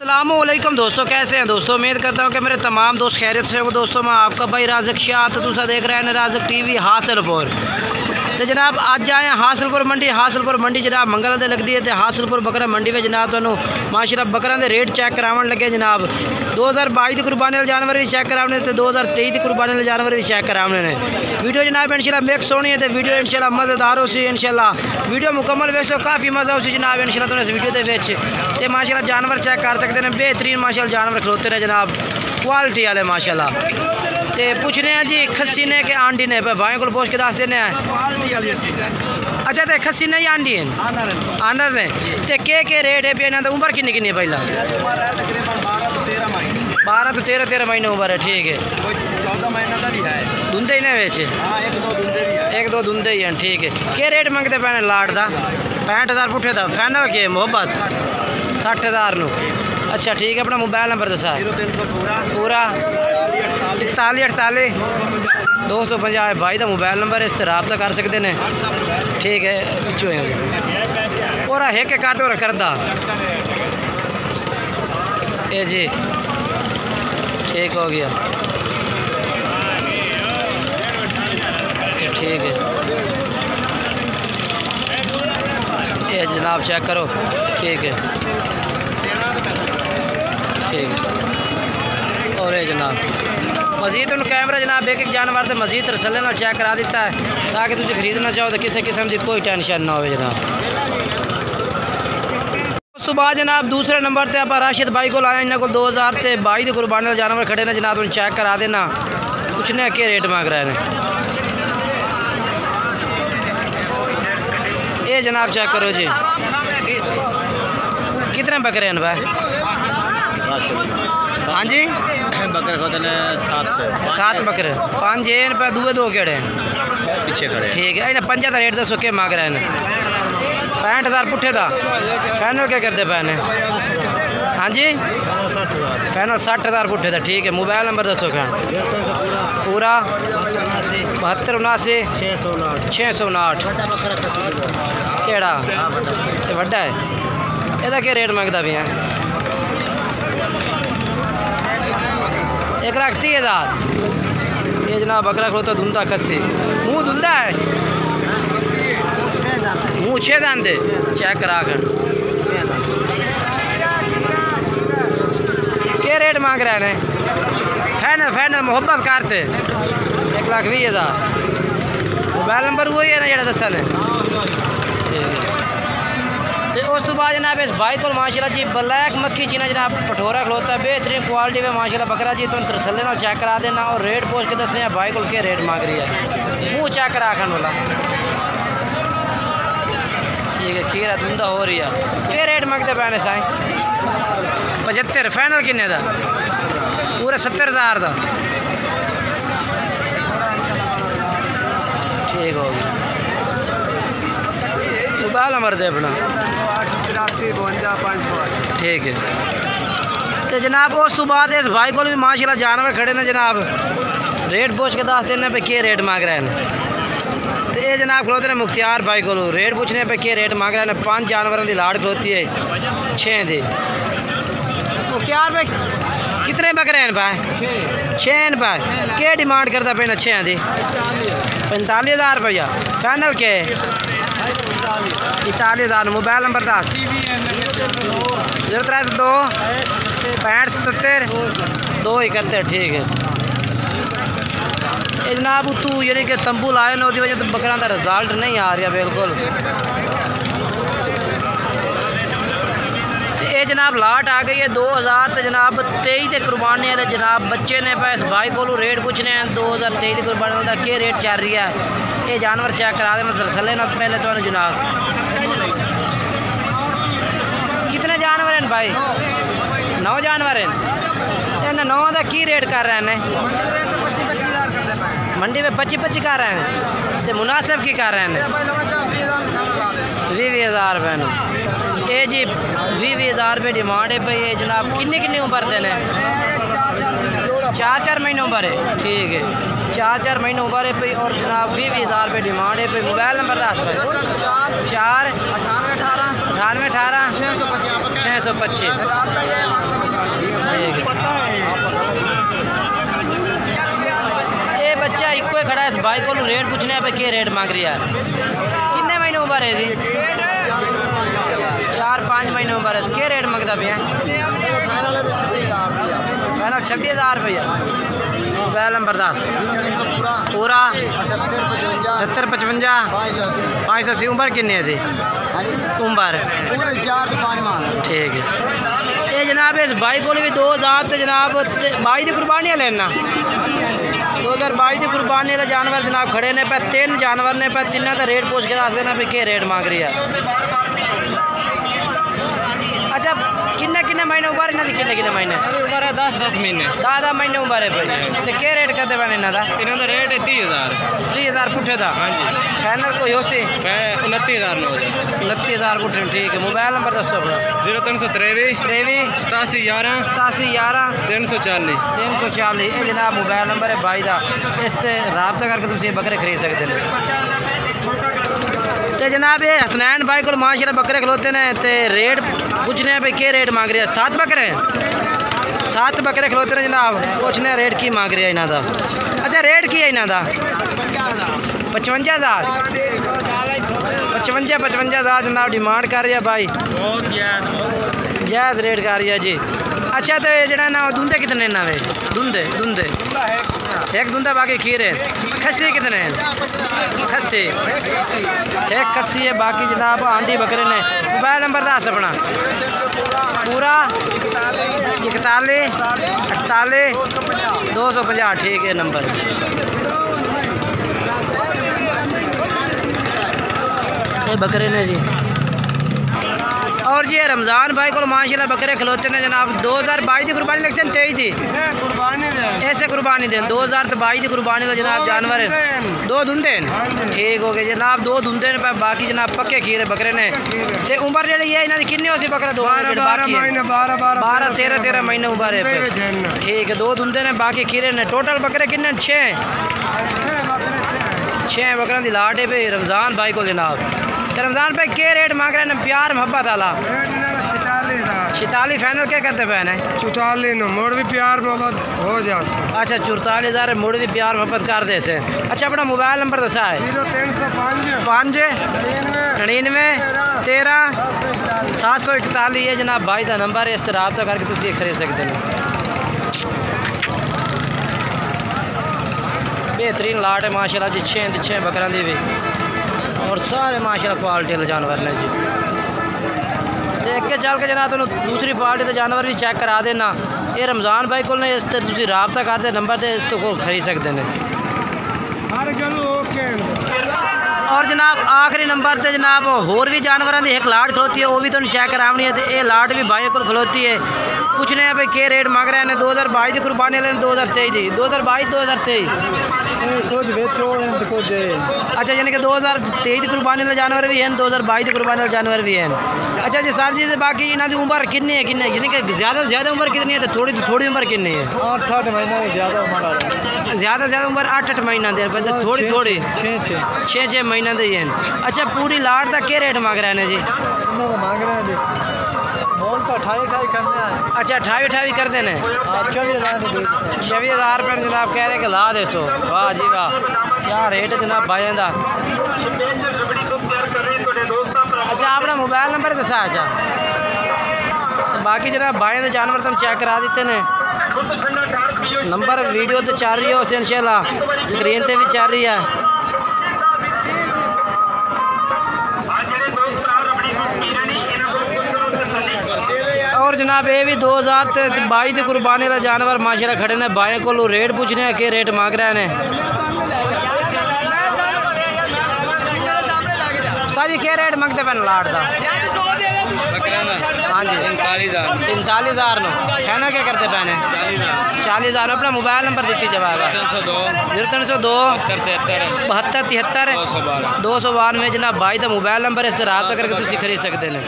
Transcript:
अस्सलामुअलैकुम दोस्तों, कैसे हैं दोस्तों। उम्मीद करता हूँ कि मेरे तमाम दोस्त खैरियत से होंगे। दोस्तों मैं आपका भाई राज़क शाह, तो दूसरा देख रहे हैं राज़क टीवी हासिलपुर। तो जनाब आज आए हासिलपुर मंडी जनाब मंगल दे लगती है। तो हासिलपुर बकरा मंडी में जनाब तुहानू माशाअल्लाह बकरों के रेट चेक करावन लगे। जनाब 2022 की कुर्बानी वाले जानवर भी चेक कराने, तो 2023 की कुर्बानी वाले जानवर भी चेक कराने ने। वीडियो जनाब इंशाल्लाह मिक्स होनी है, तो वीडियो इंशाल्लाह मज़ेदार हो सी। इंशाल्लाह वीडियो मुकम्मल वेखो, काफ़ी मज़ा हो सी जनाब। इंशाल्लाह तुहानू इस वीडियो के विच ते माशाअल्लाह जानवर चेक कर सकते हैं। बेहतरीन माशाअल्लाह जानवर खलोते हैं जनाब, क्वालिटी वाले माशाअल्लाह। तो पूछने हैं जी खस्सी ने कि आंडी ने, भाई को पूछ के दस देने हैं। अच्छा, तो खस्सी ने या आंडी हैं? आनर ने। तो के रेट है पे? तो उम्र किन्नी किन्नी पहला? 12 तो 13 महीने उम्र है। ठीक है, 14 महीने का भी है। धुंधे ही ने बेचे? हाँ, एक दो धुंधे ही हैं। ठीक है, के रेट मंगते पैने लाट का? 65,000 पुठे था। फाइनल के मोहब्बत 60,000 नू। अच्छा ठीक है, अपना मोबाइल नंबर दसा। 0300 पूरा 4148 250 भाई का मोबाइल नंबर है, इस तरह रब्ता कर सकते हैं। ठीक है, पिछू और एक काटो और करदा ये जी। ठीक हो गया, ठीक है। ये जनाब चेक करो। ठीक है, ठीक है। और ये जनाब मजीद उन कैमरा जनाब एक जानवर से मजीद तसल्ली नाल चेक करा दिता है, ताकि तुम खरीदना चाहो तो किसी किस्म की कोई टेंशन ना हो जनाब। उस तो बाद जनाब दूसरे नंबर पर आप राशिद भाई को आए। इन्होंने को 2022 की कुर्बानी जानवर खड़े ने जनाब, उन्हें चेक करा देना। कुछ ने के रेट मांग रहे हैं ये जनाब चेक करो जी। कितने बकरे हैं भाई? हाँ जी, बकरे होते हैं 7 बकरे। 5 एन पे दूए 2 केड़े पीछे खड़े। ठीक है, इन्हें 5 का रेट दसो के मांग रहे हैं? 65,000 पुठे था। फाइनल क्या करते पैने? हाँ जी, फाइनल 60,000 पुठे था। ठीक है, मोबाइल नंबर दसो क्या? पूरा 72 79 659। केड़ा वड्डा है? ਇਹਦਾ क्या रेट मंगता भी है? 1,30,000। ये जनाब बकरा खलोता धुंधा खस्सी। मुँह धुंधा है, मुँह 6 दांत चेक करा कर। क्या रेट मांग रहे हैं? फाइनल मोहब्बत करते 1,20,000। मोबाइल नंबर वही है ना जो दसा ने? उस तो बाद जनाब इस भाई को माशाल्लाह जी ब्लैक मक्खी चीना जनाब पठोरा खलोता है, बेहतरीन क्वालिटी में माशाल्लाह बकरा जी। तुम तसल्ली नाल चेक करा देना और रेट पूछ के दसने हैं भाई को क्या रेट मांग रही है। मुँह चेक करा आखन वाला। ठीक है, खीरा धुंधा हो रही है। क्या रेट मंगते पैने साईं? 75। फाइनल किन्ने का? पूरे 70,000 का। ठीक हो गया, मोबाइल नंबर दे अपना। 83 52 508। ठीक है। तो जनाब उस तो बाद इस भाई को भी माशाल्लाह जानवर खड़े ने जनाब, रेट पूछ के दस देने पे क्या रेट मांग रहे हैं। तो ये जनाब खलोते हैं मुख्तियार भाई को, रेट पूछने पे क्या रेट मांग रहे हैं। 5 जानवरों की लाड़ खलोती है 6 दी। मुख्तियार भाई कितने बकरे हैं भाई? 6 भाई। क्या डिमांड करता पे 6 दी? 45,000 रुपया। फाइनल के 41,000। Mobile number 10 0302 65 77 271। ठीक है। जनाब तू यानी कि तंबू लाए ना, उसकी वजह तो बकरा का रिजल्ट नहीं आ रहा बिल्कुल। ये जनाब लाट आ गई है 2000 तो जनाब 23 की कुर्बानी है। जनाब बच्चे ने इस भाई को रेट पूछने हैं 2023 की कुर्बानी का क्या रेट चल रही है। ये जानवर चेक करा दे मतलब सले ना पहले तो जनाब। कितने जानवर हैं भाई? 9 जानवर हैं। इन्हें 9 का की रेट कर रहे हैं? मंडी में 25 कर रहे हैं। तो मुनासिब की कर रहे हैं? 20,000 रुपये। ये जी 20,000 रुपये डिमांड है भाई। ये जनाब किन्नी उम्र देने? 4 महीने उम्र है। ठीक है, 4 महीने उम्र है भाई। और जनाब 20,000 रुपये डिमांड है भाई। Mobile number 4 98 18 625। पूछने पे क्या रेट मांग रही है? कितने महीने उम्र है जी? 4-5 महीने उम्र है। क्या रेट मंगता पे हैं? फाइनल 26,000 रुपया। मोबाइल नंबर 10 पूरा 78-55 580। उम्र कितनी है थी? उम्र 4-5 ठीक है। ये जनाब इस बाई को भी 2000 जनाब 22 की कुर्बानी लेना 2022 की कुर्बानी वाले जानवर जनाब खड़े ने पे 3 जानवर ने पे 3 का रेट पूछ के दस देना भी क्या रेट मांग रही है। अच्छा किन्ने किन्ने महीने उम्र इन्हों की? किन्ने महीने उम्र है? 10 महीने। 10 महीने उम्र है भाई। तो क्या रेट करते पैने इन्हों का? इन्हों का रेट है 30,000 पुठे का। हाँ जी। फाइनल कोई हो सी 29,000 29,000 पुठे। ठीक है। मोबाइल नंबर दसो अपना। 0323 87 11 87 11 340 340। ये जनाब मोबाइल नंबर है भाई का। इससे रबता करके तुम बकरे खरीद सकते हैं। तो जनाब ये हसनैन भाई को माशाल्लाह बकरे खलोते हैं। तो रेट पूछने पे क्या रेट मांग रहे हैं? 7 बकरे 7 बकरे खलोते हैं जनाब। पूछने रेट की मांग रही है इन्हों का? अच्छा रेट की है इन्हों का? 55,000 55,000 जनाब डिमांड कर रही है भाई। जायज़ रेट कर रही है जी। अच्छा तो ये जरा ना दूंदे कितने ना वे? दूंदे एक दूंदा बाकी खीर है। खस्सी कितने हैं? खस्सी एक खस्सी है बाकी जनाब आंधी बकरे ने। मोबाइल नंबर दस अपना। पूरा 41 48 250। ठीक है नंबर। ये बकरे ने जी। और जी रमज़ान भाई को माशाल्लाह बकरे खलोते हैं जनाब। 2022 की कुर्बानी इलेक्शन 23 थी ऐसे कुर्बानी दें 2022 की कुर्बानी का जनाब जानवर 2 धुंधे ठीक हो गए जनाब। 2 धुंधे बाकी जनाब पक्के खीरे बकरे ने। तो उम्र जी है इन्होंने किन्नी हो सी बकरा? 12-13 महीने उम्र है। ठीक है। 2 धुंधे ने बाकी खीरे ने। टोटल बकरे किन्ने? 6 बकरा की लाट है भाई रमज़ान भाई को जनाब। तो रमज़ान भाई क्या रेट मांग रहे हैं? प्यार मोहब्बत वाला 46 फाइनल क्या करते पे हैं? 44 मोड़ भी प्यार मोहब्बत हो जाता। अच्छा 44,000 मुड़ भी प्यार मोहब्बत कर दे से। अच्छा अपना मोबाइल नंबर दसा है? 5 99 13 741। ये जनाब भाई का नंबर है। इस तरह रब्ता करके तुम खरीद सकते हैं। बेहतरीन लाट है माशाल्लाह जी। 6 बकरा दी भी और सारे माशाल्लाह क्वालिटी वाले जानवर ने जी। देख के चल के जनाब तुम दूसरी पार्टी के जानवर भी चेक करा देना। ये रमज़ान भाई को इस तरह तुम रबता करते नंबर से इस तो खरीद सकते हैं। और जनाब आखिरी नंबर से जनाब होर भी जानवरों की एक लाट खलोती है वो भी तुम चेक करानी है। तो ये लाट भी भाई को खलोती है। पूछने हैं भाई क्या रेट मांग रहे हैं? 2022 की कुर्बानी लेने 2023 की 2022-2023। अच्छा यानी कि 2023 की कुर्बानी वाले जानवर भी हैं 2022 की कुर्बानी वाले जानवर भी हैं। अच्छा जी सर जी बाकी इन्हों की उम्र कितनी है? यानी कि ज़्यादा से ज़्यादा उम्र कितनी है? तो थोड़ी उम्र कितनी है? 8 महीना ज़्यादा उम्र ज़्यादा से ज़्यादा उम्र 8 महीना दे थोड़ी 6 महीना दे हैं। अच्छा पूरी लाट का क्या रेट मांग रहे हैं जी? मांग रहे हैं जी मोल तो 28 करना है। अच्छा 28 कर देने 26,000 रुपये जनाब कह रहे कि ला दे सो। वाह जी वाह क्या रेट है जनाब भाइयों का। अच्छा अपना मोबाइल नंबर दसा। अच्छा तो बाकी जनाब भाइयों के जानवर तुम चेक करा देते हैं। नंबर वीडियो तो चल रही है उस इंशाल्लाह स्क्रीन पर भी चल रही है। और जनाब ये भी 2022 की कुर्बानी का जानवर माशाल्लाह खड़े ने। बाएँ को रेट पूछने हैं कि रेट मांग रहे हैं। सर क्या रेट मंगते पे लाट का? हाँ जी 39,000 नो कहना क्या करते पैने? 40,000। अपना मोबाइल नंबर देती जवाब 0302 72 73 292 जनाब भाई का मोबाइल नंबर इस तरह रब्ता करके तुम खरीद सकते हैं।